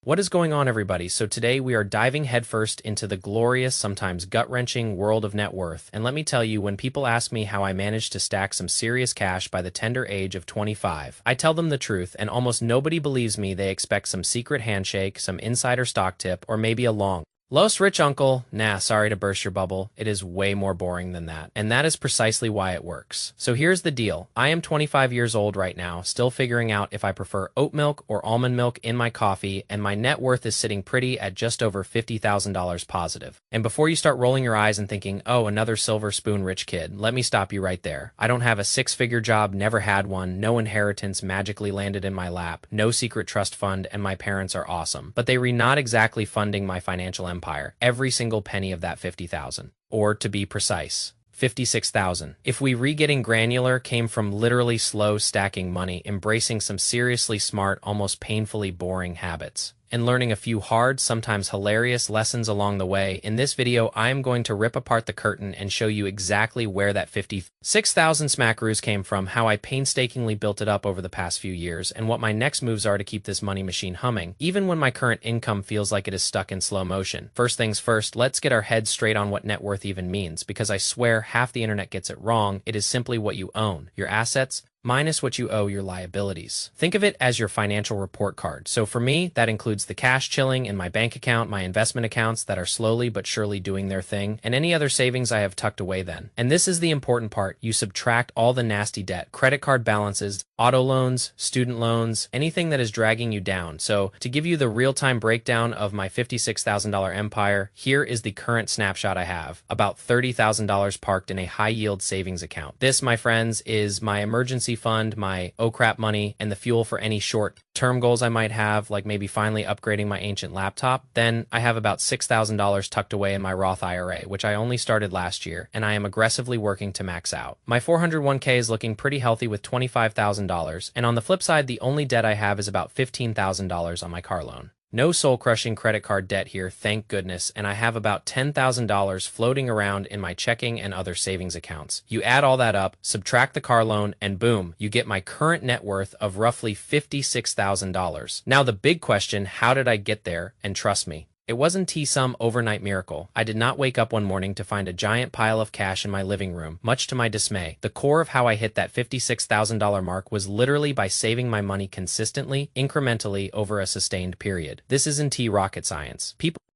What is going on, everybody? So today we are diving headfirst into the glorious, sometimes gut-wrenching world of net worth. And let me tell you, when people ask me how I managed to stack some serious cash by the tender age of 25, I tell them the truth, and almost nobody believes me. They expect some secret handshake, some insider stock tip, or maybe a long Los rich uncle. Nah, sorry to burst your bubble. It is way more boring than that. And that is precisely why it works. So here's the deal. I am 25 years old right now, still figuring out if I prefer oat milk or almond milk in my coffee, and my net worth is sitting pretty at just over $50,000 positive. And before you start rolling your eyes and thinking, oh, another silver spoon rich kid, let me stop you right there. I don't have a six-figure job, never had one, no inheritance magically landed in my lap, no secret trust fund, and my parents are awesome. But they were not exactly funding my financial empire. Every single penny of that 50,000, or to be precise, 56,000. If we getting granular, came from literally slow stacking money, embracing some seriously smart, almost painfully boring habits, and learning a few hard, sometimes hilarious lessons along the way. In this video, I am going to rip apart the curtain and show you exactly where that 56,000 smackaroos came from, how I painstakingly built it up over the past few years, and what my next moves are to keep this money machine humming, even when my current income feels like it is stuck in slow motion. First things first, let's get our heads straight on what net worth even means, because I swear half the internet gets it wrong. It is simply what you own, your assets, minus what you owe your liabilities. Think of it as your financial report card. So for me, that includes the cash chilling in my bank account, my investment accounts that are slowly but surely doing their thing, and any other savings I have tucked away then. And this is the important part. You subtract all the nasty debt, credit card balances, auto loans, student loans, anything that is dragging you down. So to give you the real-time breakdown of my $56,000 empire, here is the current snapshot I have. About $30,000 parked in a high-yield savings account. This, my friends, is my emergency fund, my oh crap money, and the fuel for any short-term goals I might have, like maybe finally upgrading my ancient laptop. Then I have about $6,000 tucked away in my Roth IRA, which I only started last year, and I am aggressively working to max out. My 401k is looking pretty healthy with $25,000, and on the flip side, the only debt I have is about $15,000 on my car loan. No soul-crushing credit card debt here, thank goodness, and I have about $10,000 floating around in my checking and other savings accounts. You add all that up, subtract the car loan, and boom, you get my current net worth of roughly $56,000. Now the big question, how did I get there? And trust me, it wasn't some overnight miracle. I did not wake up one morning to find a giant pile of cash in my living room, much to my dismay. The core of how I hit that $56,000 mark was literally by saving my money consistently, incrementally over a sustained period. This isn't rocket science.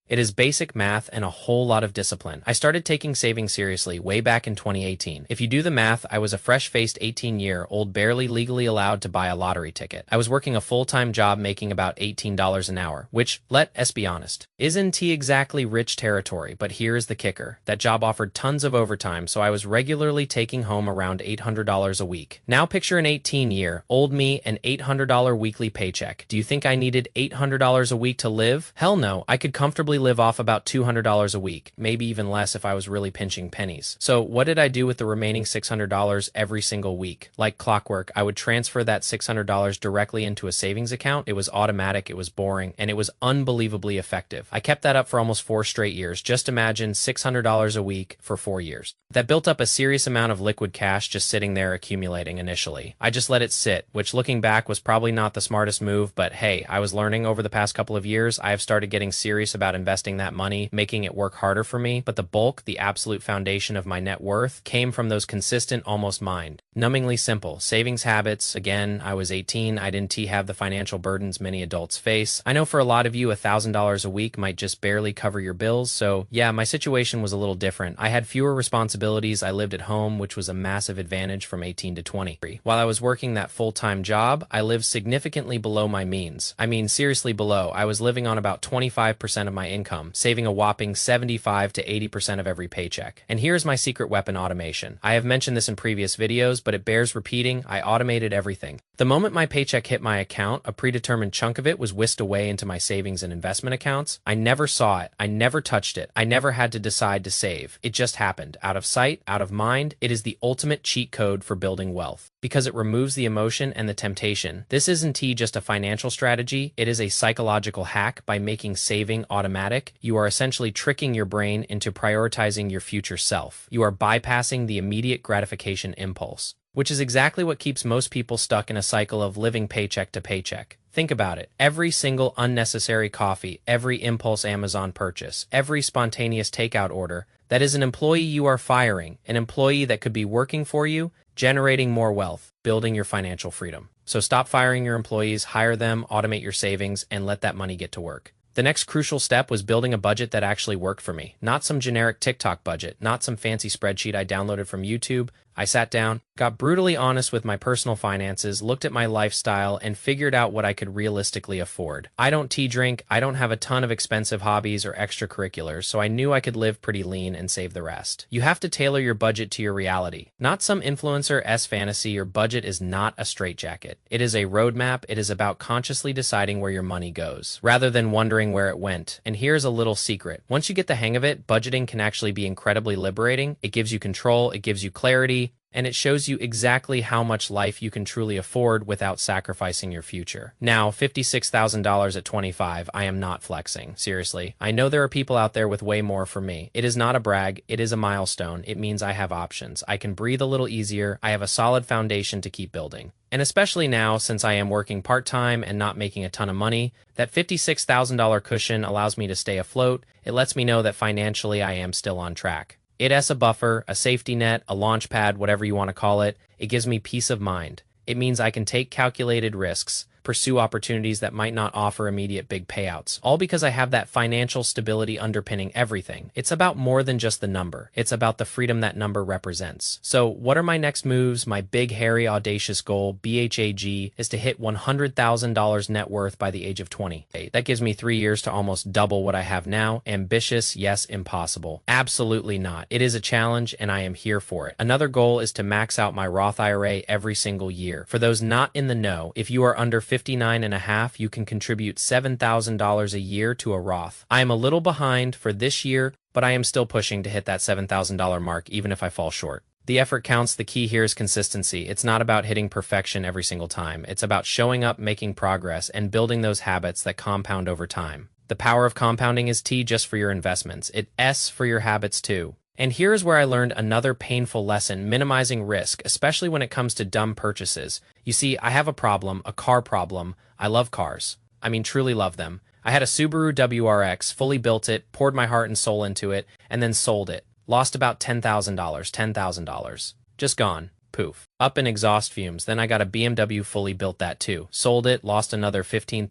It is basic math and a whole lot of discipline. I started taking saving seriously way back in 2018. If you do the math, I was a fresh-faced 18-year-old barely legally allowed to buy a lottery ticket. I was working a full-time job making about $18 an hour, which, let's be honest, isn't exactly rich territory, but here is the kicker. That job offered tons of overtime, so I was regularly taking home around $800 a week. Now picture an 18-year-old me, an $800 weekly paycheck. Do you think I needed $800 a week to live? Hell no, I could comfortably live off about $200 a week, maybe even less if I was really pinching pennies. So what did I do with the remaining $600 every single week? Like clockwork, I would transfer that $600 directly into a savings account. It was automatic, it was boring, and it was unbelievably effective. I kept that up for almost 4 straight years. Just imagine $600 a week for 4 years. That built up a serious amount of liquid cash just sitting there accumulating initially. I just let it sit, which looking back was probably not the smartest move, but hey, I was learning over the past couple of years. I have started getting serious about investing that money, making it work harder for me, but the bulk, the absolute foundation of my net worth, came from those consistent, almost mind-numbingly simple savings habits. Again, I was 18, I didn't have the financial burdens many adults face. I know for a lot of you, $1,000 a week might just barely cover your bills, so yeah, my situation was a little different. I had fewer responsibilities, I lived at home, which was a massive advantage from 18 to 20. While I was working that full-time job, I lived significantly below my means. I mean, seriously below. I was living on about 25% of my income, saving a whopping 75 to 80% of every paycheck. And here's my secret weapon: automation. I have mentioned this in previous videos, but it bears repeating. I automated everything. The moment my paycheck hit my account, a predetermined chunk of it was whisked away into my savings and investment accounts. I never saw it. I never touched it. I never had to decide to save. It just happened. Out of sight, out of mind. It is the ultimate cheat code for building wealth, because it removes the emotion and the temptation. This isn't just a financial strategy, it is a psychological hack. By making saving automatic, you are essentially tricking your brain into prioritizing your future self. You are bypassing the immediate gratification impulse, which is exactly what keeps most people stuck in a cycle of living paycheck to paycheck. Think about it. Every single unnecessary coffee, every impulse Amazon purchase, every spontaneous takeout order, that is an employee you are firing, an employee that could be working for you, generating more wealth, building your financial freedom. So stop firing your employees, hire them, automate your savings, and let that money get to work. The next crucial step was building a budget that actually worked for me. Not some generic TikTok budget, not some fancy spreadsheet I downloaded from YouTube. I sat down, got brutally honest with my personal finances, looked at my lifestyle, and figured out what I could realistically afford. I don't tea drink, I don't have a ton of expensive hobbies or extracurriculars, so I knew I could live pretty lean and save the rest. You have to tailor your budget to your reality. Not some influencer-esque fantasy. Your budget is not a straitjacket. It is a roadmap. It is about consciously deciding where your money goes, rather than wondering where it went. And here's a little secret. Once you get the hang of it, budgeting can actually be incredibly liberating. It gives you control, it gives you clarity, and it shows you exactly how much life you can truly afford without sacrificing your future. Now, $56,000 at 25, I am not flexing. Seriously. I know there are people out there with way more for me. It is not a brag, it is a milestone. It means I have options. I can breathe a little easier. I have a solid foundation to keep building. And especially now, since I am working part-time and not making a ton of money, that $56,000 cushion allows me to stay afloat. It lets me know that financially I am still on track. It's a buffer, a safety net, a launch pad, whatever you want to call it. It gives me peace of mind. It means I can take calculated risks, pursue opportunities that might not offer immediate big payouts, all because I have that financial stability underpinning everything. It's about more than just the number. It's about the freedom that number represents. So what are my next moves? My big, hairy, audacious goal, BHAG, is to hit $100,000 net worth by the age of 20. That gives me 3 years to almost double what I have now. Ambitious? Yes. Impossible? Absolutely not. It is a challenge, and I am here for it. Another goal is to max out my Roth IRA every single year. For those not in the know, if you are under 59 and a half, you can contribute $7,000 a year to a Roth. I am a little behind for this year, but I am still pushing to hit that $7,000 mark, even if I fall short. The effort counts. The key here is consistency. It's not about hitting perfection every single time. It's about showing up, making progress, and building those habits that compound over time. The power of compounding is T just for your investments. It's S for your habits too. And here's where I learned another painful lesson: minimizing risk, especially when it comes to dumb purchases. You see, I have a problem, a car problem. I love cars. I mean, truly love them. I had a Subaru WRX, fully built it, poured my heart and soul into it, and then sold it. Lost about $10,000. Just gone. Poof. Up in exhaust fumes. Then I got a BMW, fully built that too. Sold it, lost another 15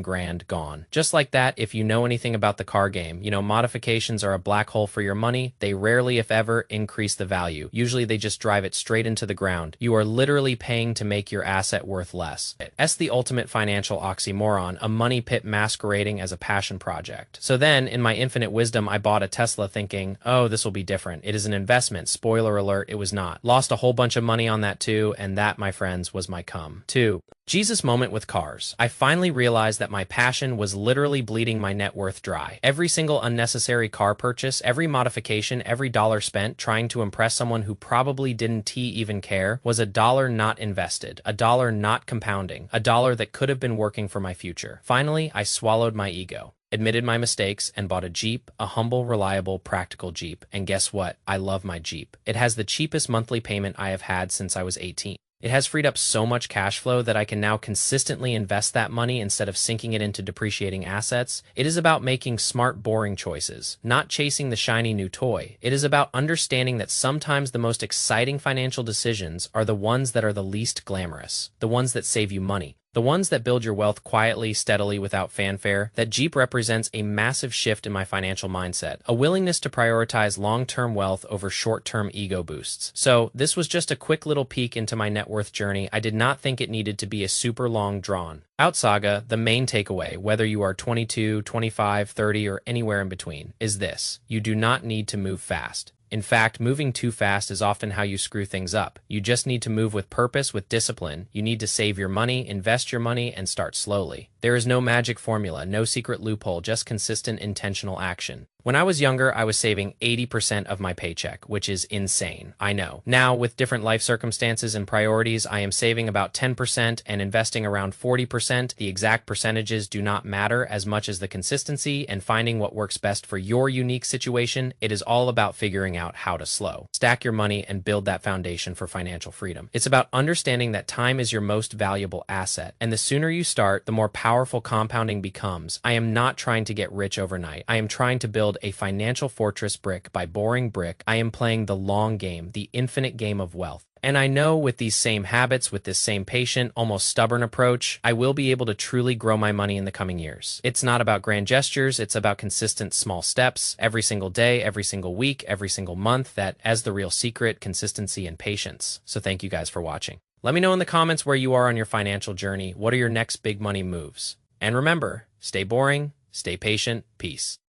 grand, gone. Just like that. If you know anything about the car game, you know modifications are a black hole for your money. They rarely, if ever, increase the value. Usually they just drive it straight into the ground. You are literally paying to make your asset worth less. It's the ultimate financial oxymoron, a money pit masquerading as a passion project. So then, in my infinite wisdom, I bought a Tesla thinking, oh, this will be different. It is an investment. Spoiler alert, it was not. Lost a whole bunch of money on that too, and that, my friends, was my come. 2. Jesus moment with cars. I finally realized that my passion was literally bleeding my net worth dry. Every single unnecessary car purchase, every modification, every dollar spent trying to impress someone who probably didn't even care was a dollar not invested, a dollar not compounding, a dollar that could have been working for my future. Finally, I swallowed my ego, admitted my mistakes, and bought a Jeep, a humble, reliable, practical Jeep. And guess what? I love my Jeep. It has the cheapest monthly payment I have had since I was 18. It has freed up so much cash flow that I can now consistently invest that money instead of sinking it into depreciating assets. It is about making smart, boring choices, not chasing the shiny new toy. It is about understanding that sometimes the most exciting financial decisions are the ones that are the least glamorous, the ones that save you money, the ones that build your wealth quietly, steadily, without fanfare. That Jeep represents a massive shift in my financial mindset, a willingness to prioritize long-term wealth over short-term ego boosts. So this was just a quick little peek into my net worth journey. I did not think it needed to be a super long drawn out saga. The main takeaway, whether you are 22, 25, 30, or anywhere in between, is this: you do not need to move fast. In fact, moving too fast is often how you screw things up. You just need to move with purpose, with discipline. You need to save your money, invest your money, and start slowly. There is no magic formula, no secret loophole, just consistent, intentional action. When I was younger, I was saving 80% of my paycheck, which is insane. I know. Now, with different life circumstances and priorities, I am saving about 10% and investing around 40%. The exact percentages do not matter as much as the consistency and finding what works best for your unique situation. It is all about figuring out how to slow, stack your money, and build that foundation for financial freedom. It's about understanding that time is your most valuable asset, and the sooner you start, the more powerful compounding becomes. I am not trying to get rich overnight. I am trying to build a financial fortress brick by boring brick. I am playing the long game, the infinite game of wealth. And I know with these same habits, with this same patient, almost stubborn approach, I will be able to truly grow my money in the coming years. It's not about grand gestures, it's about consistent small steps, every single day, every single week, every single month, that as the real secret, consistency and patience. So thank you guys for watching. Let me know in the comments where you are on your financial journey. What are your next big money moves? And remember, stay boring, stay patient, peace.